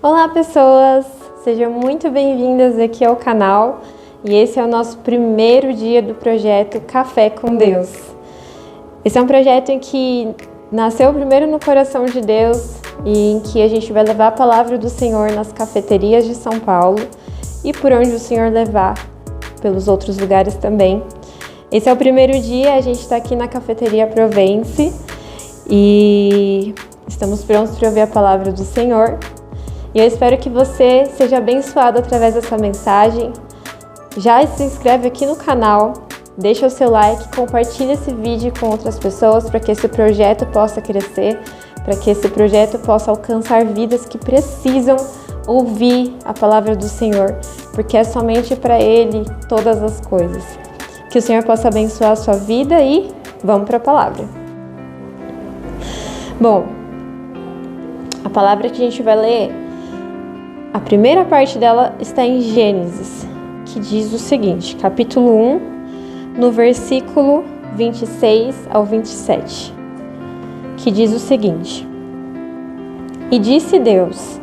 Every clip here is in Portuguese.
Olá pessoas, sejam muito bem-vindas aqui ao canal e esse é o nosso primeiro dia do projeto Café com Deus. Esse é um projeto em que nasceu primeiro no coração de Deus e em que a gente vai levar a palavra do Senhor nas cafeterias de São Paulo e por onde o Senhor levar, pelos outros lugares também. Esse é o primeiro dia, a gente está aqui na Cafeteria Provence e estamos prontos para ouvir a palavra do Senhor. E eu espero que você seja abençoado através dessa mensagem. Já se inscreve aqui no canal, deixa o seu like, compartilha esse vídeo com outras pessoas para que esse projeto possa crescer, para que esse projeto possa alcançar vidas que precisam ouvir a palavra do Senhor, porque é somente para Ele todas as coisas. Que o Senhor possa abençoar a sua vida e vamos para a palavra. Bom, a palavra que a gente vai ler, a primeira parte dela está em Gênesis, que diz o seguinte, capítulo 1, no versículo 26 ao 27, que diz o seguinte: E disse Deus,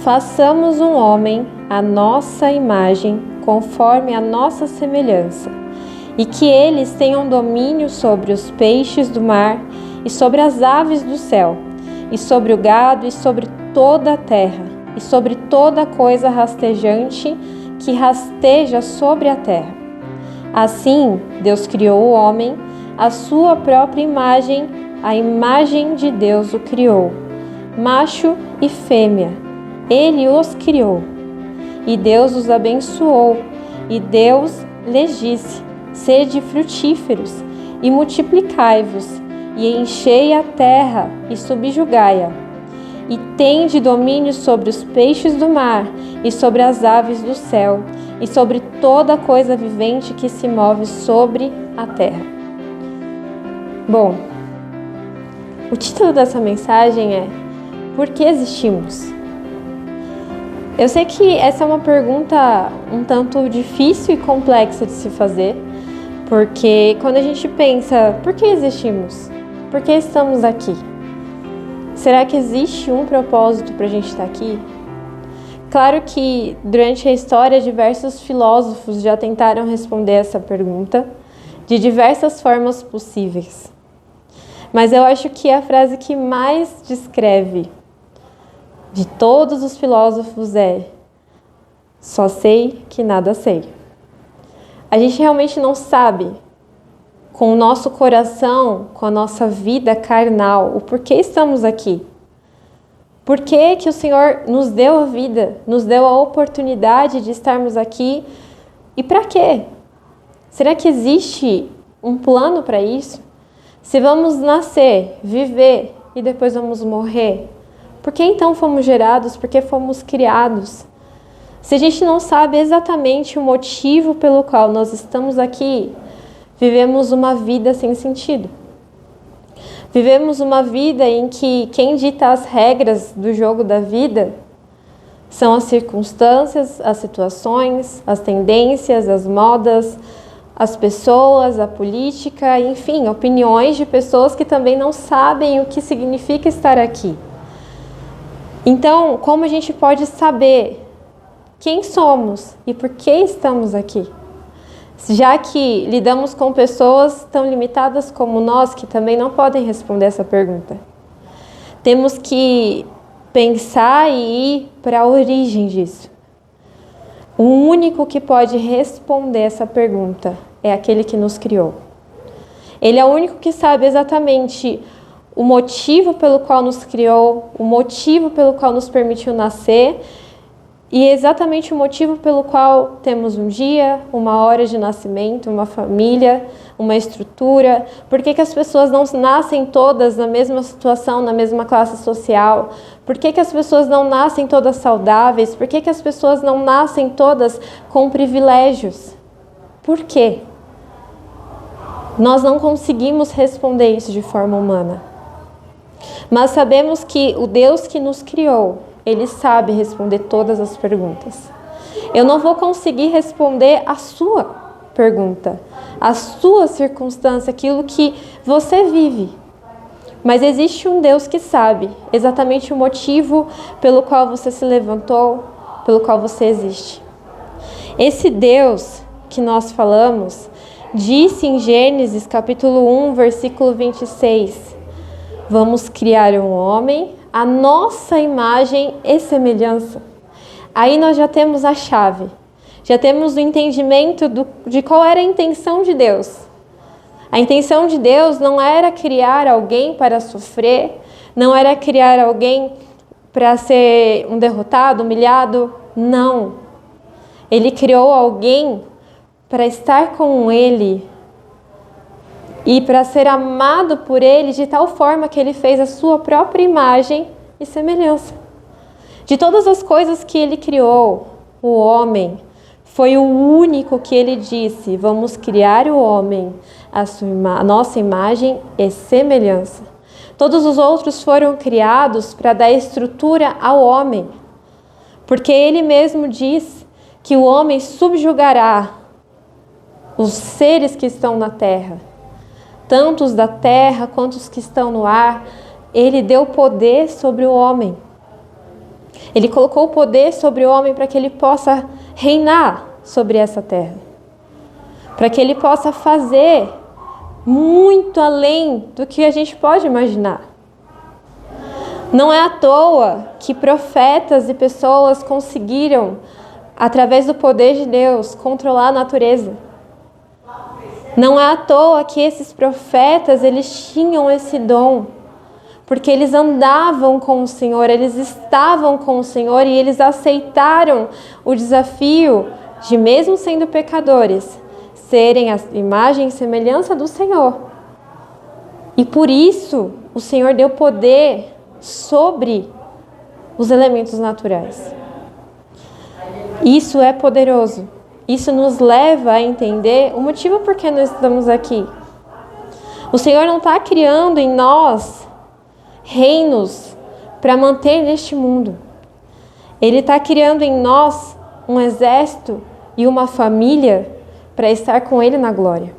façamos um homem à nossa imagem, conforme a nossa semelhança, e que eles tenham domínio sobre os peixes do mar, e sobre as aves do céu, e sobre o gado, e sobre toda a terra, e sobre toda coisa rastejante que rasteja sobre a terra. Assim, Deus criou o homem, à sua própria imagem, a imagem de Deus o criou. Macho e fêmea, Ele os criou. E Deus os abençoou, e Deus lhes disse, sede frutíferos, e multiplicai-vos, e enchei a terra, e subjugai-a. E tende domínio sobre os peixes do mar, e sobre as aves do céu, e sobre toda coisa vivente que se move sobre a terra. Bom, o título dessa mensagem é Por que existimos? Eu sei que essa é uma pergunta um tanto difícil e complexa de se fazer, porque quando a gente pensa, por que existimos? Por que estamos aqui? Será que existe um propósito para a gente estar aqui? Claro que durante a história diversos filósofos já tentaram responder essa pergunta de diversas formas possíveis. Mas eu acho que a frase que mais descreve de todos os filósofos é: só sei que nada sei. A gente realmente não sabe, com o nosso coração, com a nossa vida carnal, o porquê estamos aqui. Por que que o Senhor nos deu a vida, nos deu a oportunidade de estarmos aqui e para quê? Será que existe um plano para isso? Se vamos nascer, viver e depois vamos morrer, por que então fomos gerados? Por que fomos criados? Se a gente não sabe exatamente o motivo pelo qual nós estamos aqui, vivemos uma vida sem sentido. Vivemos uma vida em que quem dita as regras do jogo da vida são as circunstâncias, as situações, as tendências, as modas, as pessoas, a política, enfim, opiniões de pessoas que também não sabem o que significa estar aqui. Então, como a gente pode saber quem somos e por que estamos aqui? Já que lidamos com pessoas tão limitadas como nós, que também não podem responder essa pergunta. Temos que pensar e ir para a origem disso. O único que pode responder essa pergunta é aquele que nos criou. Ele é o único que sabe exatamente o motivo pelo qual nos criou, o motivo pelo qual nos permitiu nascer, e exatamente o motivo pelo qual temos um dia, uma hora de nascimento, uma família, uma estrutura. Por que que as pessoas não nascem todas na mesma situação, na mesma classe social? Por que que as pessoas não nascem todas saudáveis? Por que que as pessoas não nascem todas com privilégios? Por quê? Nós não conseguimos responder isso de forma humana. Mas sabemos que o Deus que nos criou, Ele sabe responder todas as perguntas. Eu não vou conseguir responder a sua pergunta, a sua circunstância, aquilo que você vive. Mas existe um Deus que sabe exatamente o motivo pelo qual você se levantou, pelo qual você existe. Esse Deus que nós falamos disse em Gênesis capítulo 1, versículo 26: vamos criar um homem à nossa imagem e semelhança. Aí nós já temos a chave, já temos o entendimento de qual era a intenção de Deus. A intenção de Deus não era criar alguém para sofrer, não era criar alguém para ser um derrotado, humilhado, não. Ele criou alguém para estar com Ele e para ser amado por Ele de tal forma que Ele fez a sua própria imagem e semelhança. De todas as coisas que Ele criou, o homem foi o único que Ele disse: vamos criar o homem a nossa imagem e semelhança. Todos os outros foram criados para dar estrutura ao homem, porque Ele mesmo diz que o homem subjugará os seres que estão na terra, tanto os da terra quanto os que estão no ar. Ele deu poder sobre o homem. Ele colocou o poder sobre o homem para que ele possa reinar sobre essa terra, para que ele possa fazer muito além do que a gente pode imaginar. Não é à toa que profetas e pessoas conseguiram, através do poder de Deus, controlar a natureza. Não é à toa que esses profetas, eles tinham esse dom, porque eles andavam com o Senhor, eles estavam com o Senhor e eles aceitaram o desafio de, mesmo sendo pecadores, serem a imagem e semelhança do Senhor. E por isso o Senhor deu poder sobre os elementos naturais. Isso é poderoso. Isso nos leva a entender o motivo por que nós estamos aqui. O Senhor não está criando em nós reinos para manter neste mundo. Ele está criando em nós um exército e uma família para estar com Ele na glória.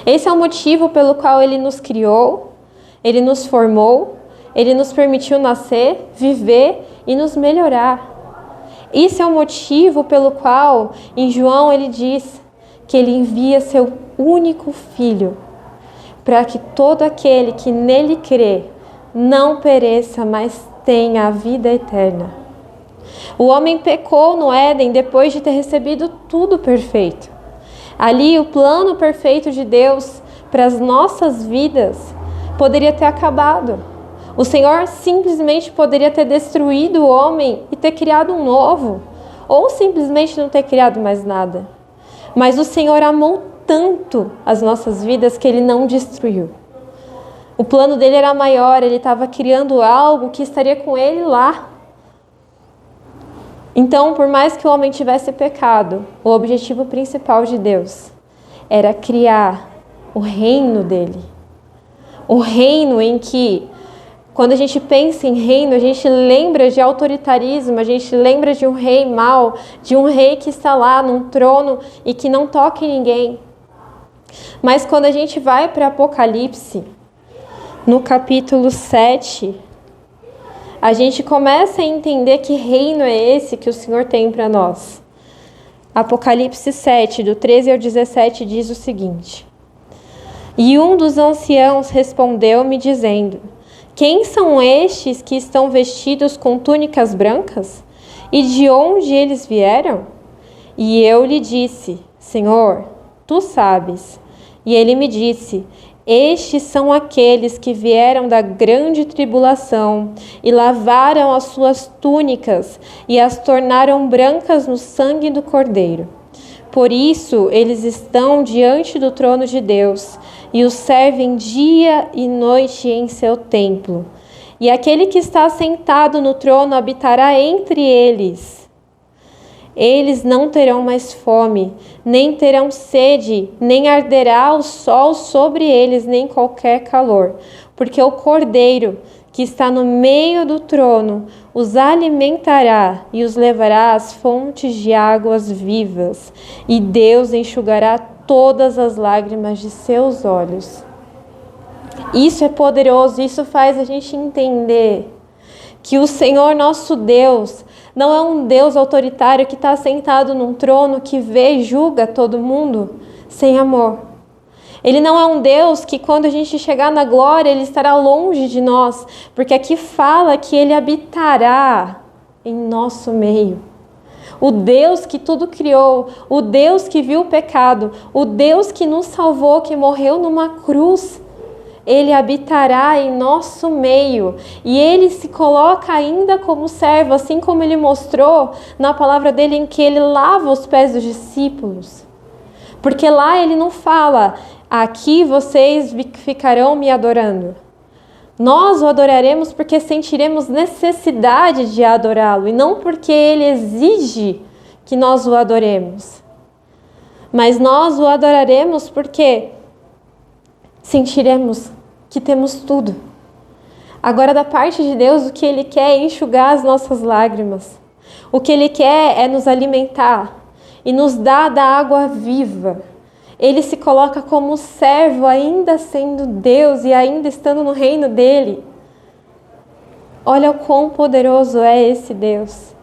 Esse é o motivo pelo qual Ele nos criou, Ele nos formou, Ele nos permitiu nascer, viver e nos melhorar. Esse é o motivo pelo qual em João ele diz que Ele envia seu único Filho, para que todo aquele que nele crê não pereça, mas tenha a vida eterna. O homem pecou no Éden depois de ter recebido tudo perfeito. Ali o plano perfeito de Deus para as nossas vidas poderia ter acabado. O Senhor simplesmente poderia ter destruído o homem e ter criado um novo, ou simplesmente não ter criado mais nada. Mas o Senhor amou tanto as nossas vidas que Ele não destruiu. O plano dele era maior, Ele estava criando algo que estaria com Ele lá. Então, por mais que o homem tivesse pecado, o objetivo principal de Deus era criar o reino dele. O reino em que, quando a gente pensa em reino, a gente lembra de autoritarismo, a gente lembra de um rei mau, de um rei que está lá num trono e que não toca em ninguém. Mas quando a gente vai para Apocalipse, no capítulo 7, a gente começa a entender que reino é esse que o Senhor tem para nós. Apocalipse 7, do 13 ao 17, diz o seguinte: E um dos anciãos respondeu-me dizendo: Quem são estes que estão vestidos com túnicas brancas? E de onde eles vieram? E eu lhe disse: Senhor, tu sabes. E ele me disse: Estes são aqueles que vieram da grande tribulação e lavaram as suas túnicas e as tornaram brancas no sangue do Cordeiro. Por isso eles estão diante do trono de Deus e o servem dia e noite em seu templo. E aquele que está sentado no trono habitará entre eles. Eles não terão mais fome, nem terão sede, nem arderá o sol sobre eles, nem qualquer calor, porque o Cordeiro, que está no meio do trono, os alimentará e os levará às fontes de águas vivas, e Deus enxugará todas as lágrimas de seus olhos. Isso é poderoso, isso faz a gente entender que o Senhor nosso Deus não é um Deus autoritário que está sentado num trono que vê e julga todo mundo sem amor. Ele não é um Deus que quando a gente chegar na glória, Ele estará longe de nós, porque aqui fala que Ele habitará em nosso meio. O Deus que tudo criou, o Deus que viu o pecado, o Deus que nos salvou, que morreu numa cruz, Ele habitará em nosso meio. E Ele se coloca ainda como servo, assim como Ele mostrou na palavra dEle, em que Ele lava os pés dos discípulos. Porque lá Ele não fala, aqui vocês ficarão me adorando. Nós o adoraremos porque sentiremos necessidade de adorá-lo, e não porque Ele exige que nós o adoremos. Mas nós o adoraremos porque sentiremos que temos tudo. Agora, da parte de Deus, o que Ele quer é enxugar as nossas lágrimas. O que Ele quer é nos alimentar e nos dar da água viva. Ele se coloca como servo, ainda sendo Deus e ainda estando no reino dEle. Olha o quão poderoso é esse Deus.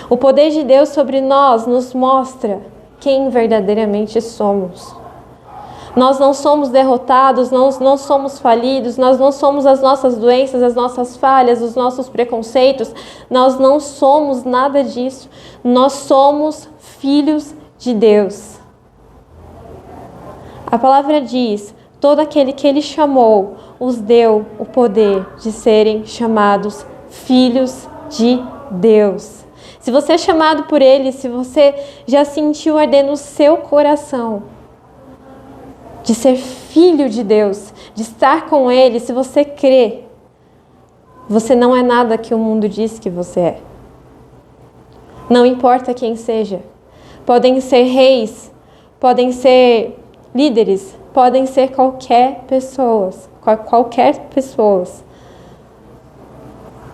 O poder de Deus sobre nós nos mostra quem verdadeiramente somos. Nós não somos derrotados, nós não somos falidos, nós não somos as nossas doenças, as nossas falhas, os nossos preconceitos. Nós não somos nada disso. Nós somos filhos de Deus. A palavra diz, todo aquele que Ele chamou, os deu o poder de serem chamados filhos de Deus. Se você é chamado por Ele, se você já sentiu arder no seu coração de ser filho de Deus, de estar com Ele, se você crê, você não é nada que o mundo diz que você é. Não importa quem seja. Podem ser reis, podem ser líderes, podem ser qualquer pessoa.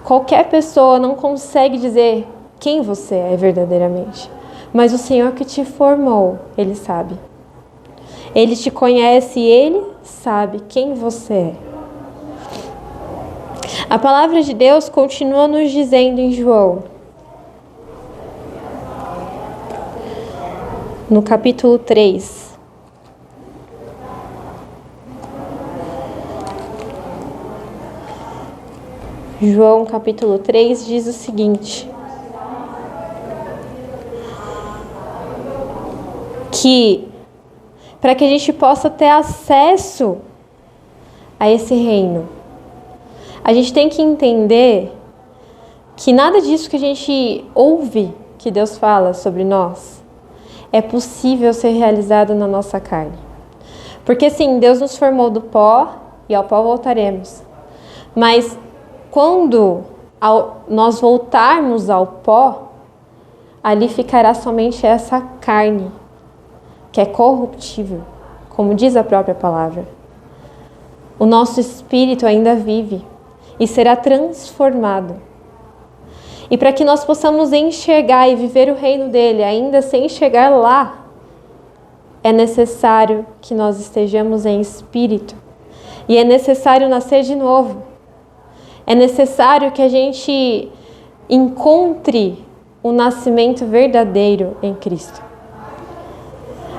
Qualquer pessoa não consegue dizer quem você é verdadeiramente. Mas o Senhor que te formou, Ele sabe. Ele te conhece e Ele sabe quem você é. A palavra de Deus continua nos dizendo em João, no capítulo 3. João capítulo 3 diz o seguinte: que para que a gente possa ter acesso a esse reino, a gente tem que entender que nada disso que a gente ouve que Deus fala sobre nós é possível ser realizado na nossa carne. Porque sim, Deus nos formou do pó e ao pó voltaremos. Mas quando nós voltarmos ao pó, ali ficará somente essa carne, que é corruptível, como diz a própria palavra. O nosso espírito ainda vive e será transformado. E para que nós possamos enxergar e viver o reino dele, ainda sem chegar lá, é necessário que nós estejamos em espírito. E é necessário nascer de novo. É necessário que a gente encontre o nascimento verdadeiro em Cristo.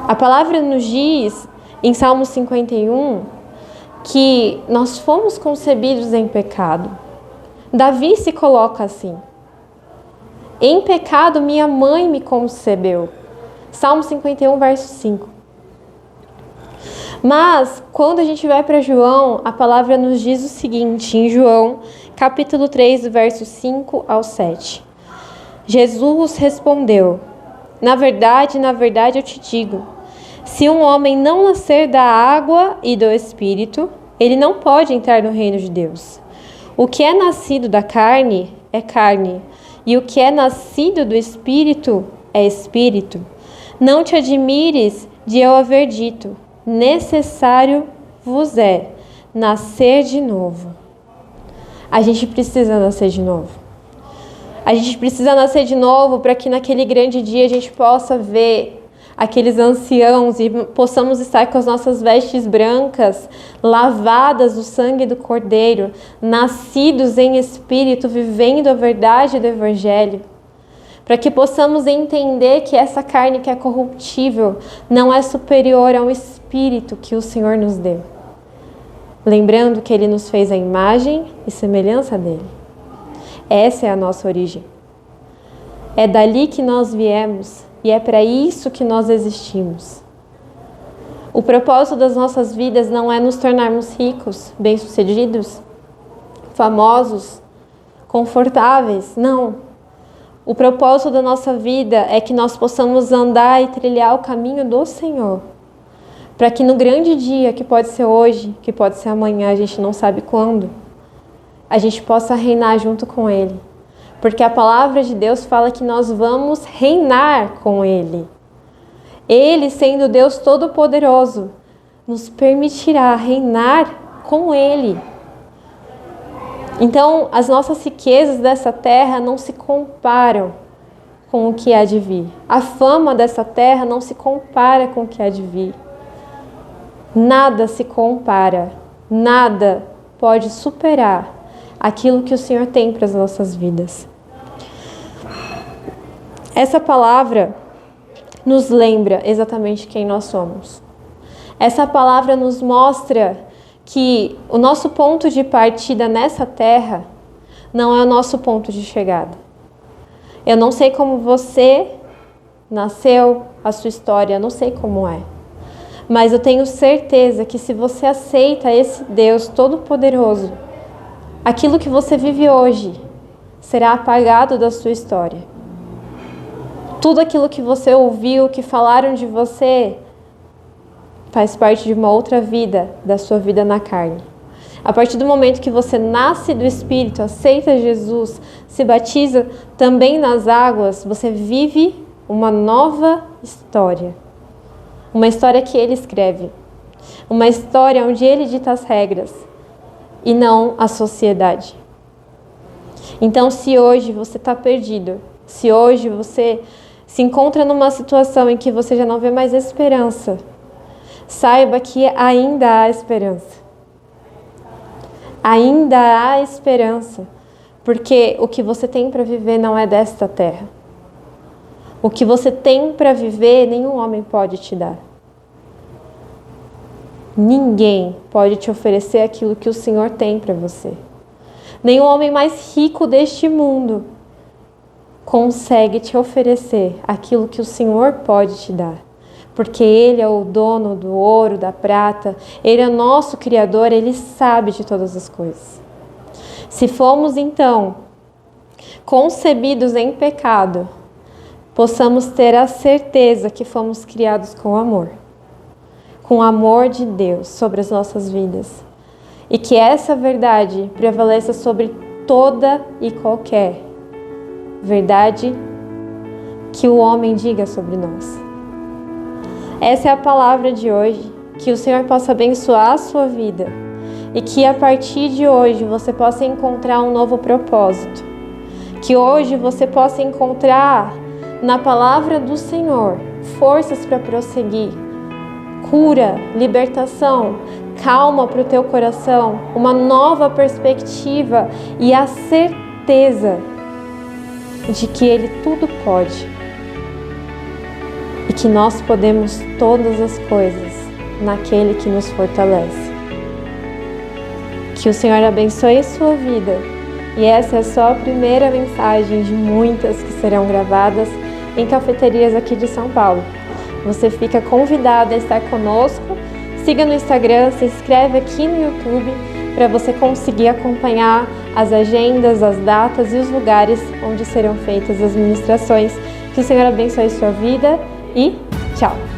A palavra nos diz, em Salmo 51, que nós fomos concebidos em pecado. Davi se coloca assim: em pecado minha mãe me concebeu. Salmo 51, verso 5. Mas, quando a gente vai para João, a palavra nos diz o seguinte, em João, capítulo 3, verso 5 ao 7. Jesus respondeu: na verdade eu te digo, se um homem não nascer da água e do Espírito, ele não pode entrar no reino de Deus. O que é nascido da carne é carne, e o que é nascido do Espírito é Espírito. Não te admires de eu haver dito, necessário vos é nascer de novo. A gente precisa nascer de novo. A gente precisa nascer de novo para que naquele grande dia a gente possa ver aqueles anciãos e possamos estar com as nossas vestes brancas, lavadas do sangue do Cordeiro, nascidos em espírito, vivendo a verdade do Evangelho. Para que possamos entender que essa carne que é corruptível não é superior ao espírito que o Senhor nos deu. Lembrando que Ele nos fez a imagem e semelhança dele. Essa é a nossa origem. É dali que nós viemos e é para isso que nós existimos. O propósito das nossas vidas não é nos tornarmos ricos, bem-sucedidos, famosos, confortáveis, não. O propósito da nossa vida é que nós possamos andar e trilhar o caminho do Senhor. Para que no grande dia, que pode ser hoje, que pode ser amanhã, a gente não sabe quando, a gente possa reinar junto com Ele. Porque a palavra de Deus fala que nós vamos reinar com Ele. Ele, sendo Deus Todo-Poderoso, nos permitirá reinar com Ele. Então, as nossas riquezas dessa terra não se comparam com o que há de vir. A fama dessa terra não se compara com o que há de vir. Nada se compara, nada pode superar aquilo que o Senhor tem para as nossas vidas. Essa palavra nos lembra exatamente quem nós somos. Essa palavra nos mostra que o nosso ponto de partida nessa terra não é o nosso ponto de chegada. Eu não sei como você nasceu, a sua história, eu não sei como é. Mas eu tenho certeza que se você aceita esse Deus Todo-Poderoso, aquilo que você vive hoje será apagado da sua história. Tudo aquilo que você ouviu, que falaram de você, faz parte de uma outra vida, da sua vida na carne. A partir do momento que você nasce do Espírito, aceita Jesus, se batiza também nas águas, você vive uma nova história. Uma história que Ele escreve. Uma história onde Ele dita as regras e não a sociedade. Então, se hoje você está perdido, se hoje você se encontra numa situação em que você já não vê mais esperança, saiba que ainda há esperança. Ainda há esperança, porque o que você tem para viver não é desta terra. O que você tem para viver, nenhum homem pode te dar. Ninguém pode te oferecer aquilo que o Senhor tem para você. Nem o homem mais rico deste mundo consegue te oferecer aquilo que o Senhor pode te dar. Porque Ele é o dono do ouro, da prata. Ele é o nosso Criador, Ele sabe de todas as coisas. Se fomos, então, concebidos em pecado, possamos ter a certeza que fomos criados com amor. Com o amor de Deus sobre as nossas vidas. E que essa verdade prevaleça sobre toda e qualquer verdade que o homem diga sobre nós. Essa é a palavra de hoje. Que o Senhor possa abençoar a sua vida. E que a partir de hoje você possa encontrar um novo propósito. Que hoje você possa encontrar na palavra do Senhor forças para prosseguir. Cura, libertação, calma para o teu coração, uma nova perspectiva e a certeza de que Ele tudo pode e que nós podemos todas as coisas naquele que nos fortalece. Que o Senhor abençoe a sua vida e essa é só a primeira mensagem de muitas que serão gravadas em cafeterias aqui de São Paulo. Você fica convidado a estar conosco. Siga no Instagram, se inscreve aqui no YouTube para você conseguir acompanhar as agendas, as datas e os lugares onde serão feitas as ministrações. Que o Senhor abençoe a sua vida e tchau!